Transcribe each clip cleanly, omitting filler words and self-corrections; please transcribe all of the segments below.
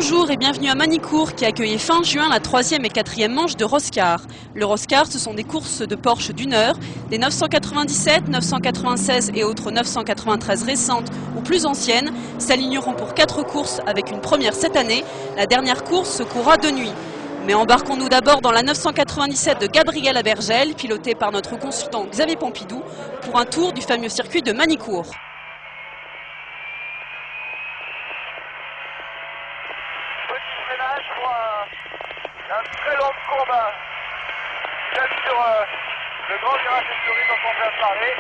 Bonjour et bienvenue à Manicourt qui accueillait fin juin la 3e et 4e manche de Roscar. Le Roscar, ce sont des courses de Porsche d'une heure, des 997, 996 et autres 993 récentes ou plus anciennes s'aligneront pour 4 courses avec une première cette année. La dernière course se courra de nuit. Mais embarquons-nous d'abord dans la 997 de Gabriel Abergel, pilotée par notre consultant Xavier Pompidou, pour un tour du fameux circuit de Manicourt. Un très long courbe sur le grand virage historique dont on vient de parler.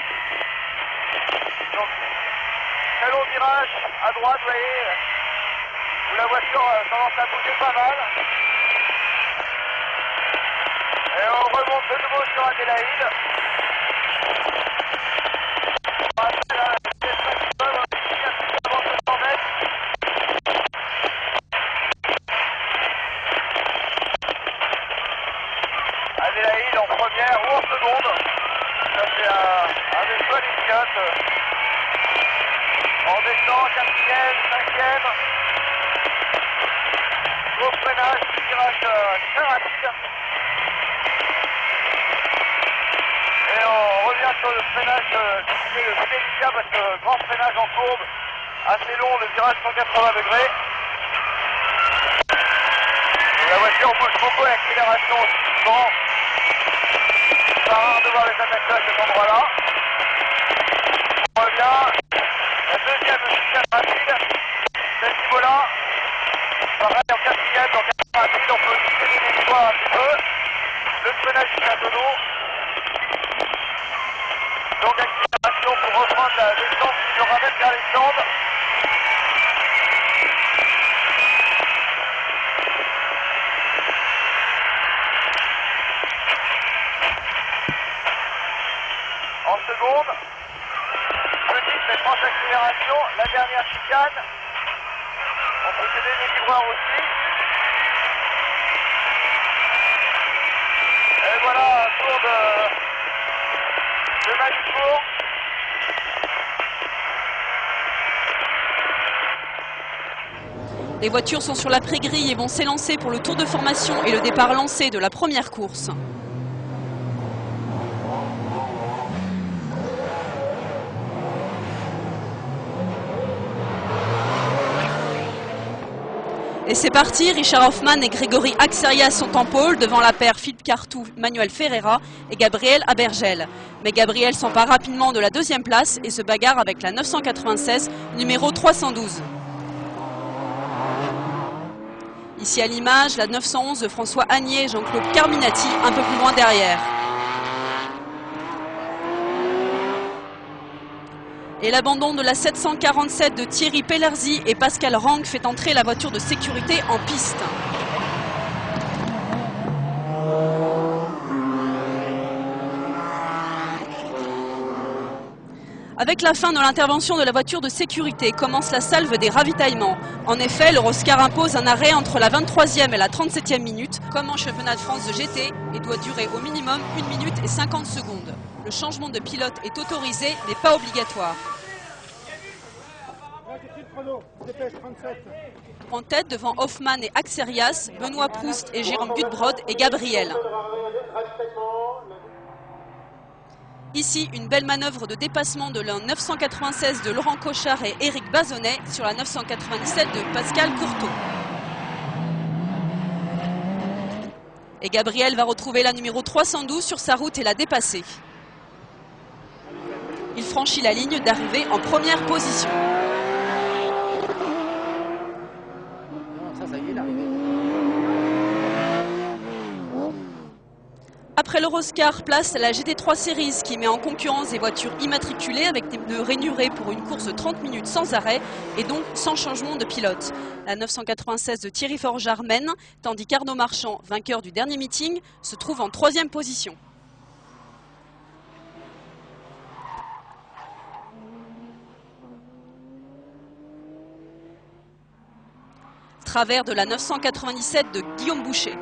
Donc, très long virage à droite, vous voyez, où la voiture commence à bouger pas mal. Et on remonte de nouveau sur Adélaïde. Adélaïde en première ou en seconde. Ça c'est un des choix des pilotes. On descend, 4e, 5e. Gros freinage, virage très rapide. Et on revient sur le freinage le plus délicat parce que grand freinage en courbe, assez long, le virage 180 degrés. La voiture bouge beaucoup à l'accélération souvent. C'est rare de voir les attaqueurs à cet endroit-là. On revient. La deuxième chicane rapide. Cette niveau-là. Pareil en 4e, donc rapide, on peut tirer les doigts un petit peu. Le freinage du château. Donc accélération pour reprendre la descente qui nous ramène vers les stands. En seconde, petite mais franche accélération, la dernière chicane. On peut céder des livreurs aussi. Et voilà un tour de Manicourt. Les voitures sont sur la pré-grille et vont s'élancer pour le tour de formation et le départ lancé de la première course. Et c'est parti, Richard Hoffman et Grégory Axerias sont en pôle devant la paire Philippe Cartou, Manuel Ferreira et Gabriel Abergel. Mais Gabriel s'empare rapidement de la deuxième place et se bagarre avec la 996, numéro 312. Ici à l'image, la 911 de François Agnier et Jean-Claude Carminati un peu plus loin derrière. Et l'abandon de la 747 de Thierry Pellerzi et Pascal Rang fait entrer la voiture de sécurité en piste. Avec la fin de l'intervention de la voiture de sécurité, commence la salve des ravitaillements. En effet, le Roscar impose un arrêt entre la 23e et la 37e minute, comme en championnat de France de GT, et doit durer au minimum 1 minute et 50 secondes. Le changement de pilote est autorisé, mais pas obligatoire. En tête, devant Hoffman et Axerias, Benoît Proust et Jérôme Gutbrod et Gabriel. Ici, une belle manœuvre de dépassement de la 996 de Laurent Cochard et Éric Bazonnet sur la 997 de Pascal Courteau. Et Gabriel va retrouver la numéro 312 sur sa route et la dépasser. Il franchit la ligne d'arrivée en première position. Après le Roscar, place à la GT3 Series qui met en concurrence des voitures immatriculées avec des pneus rainurés pour une course de 30 minutes sans arrêt et donc sans changement de pilote. La 996 de Thierry Forgeard mène, tandis qu'Arnaud Marchand, vainqueur du dernier meeting, se trouve en 3e position. Travers de la 997 de Guillaume Boucher.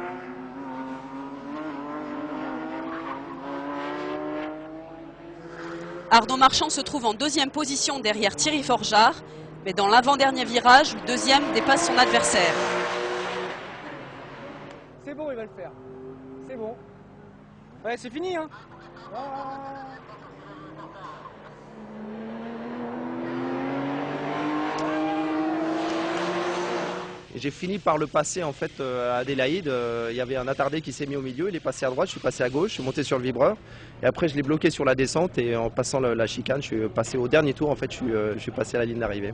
Arnaud Marchand se trouve en 2e position derrière Thierry Forgeard, mais dans l'avant-dernier virage, le deuxième dépasse son adversaire. c'est bon, il va le faire. C'est bon. Ouais, c'est fini, hein. J'ai fini par le passer en fait à Adélaïde. Il y avait un attardé qui s'est mis au milieu, il est passé à droite, je suis passé à gauche, je suis monté sur le vibreur. Et après je l'ai bloqué sur la descente et en passant la chicane, je suis passé au dernier tour, en fait je suis passé à la ligne d'arrivée.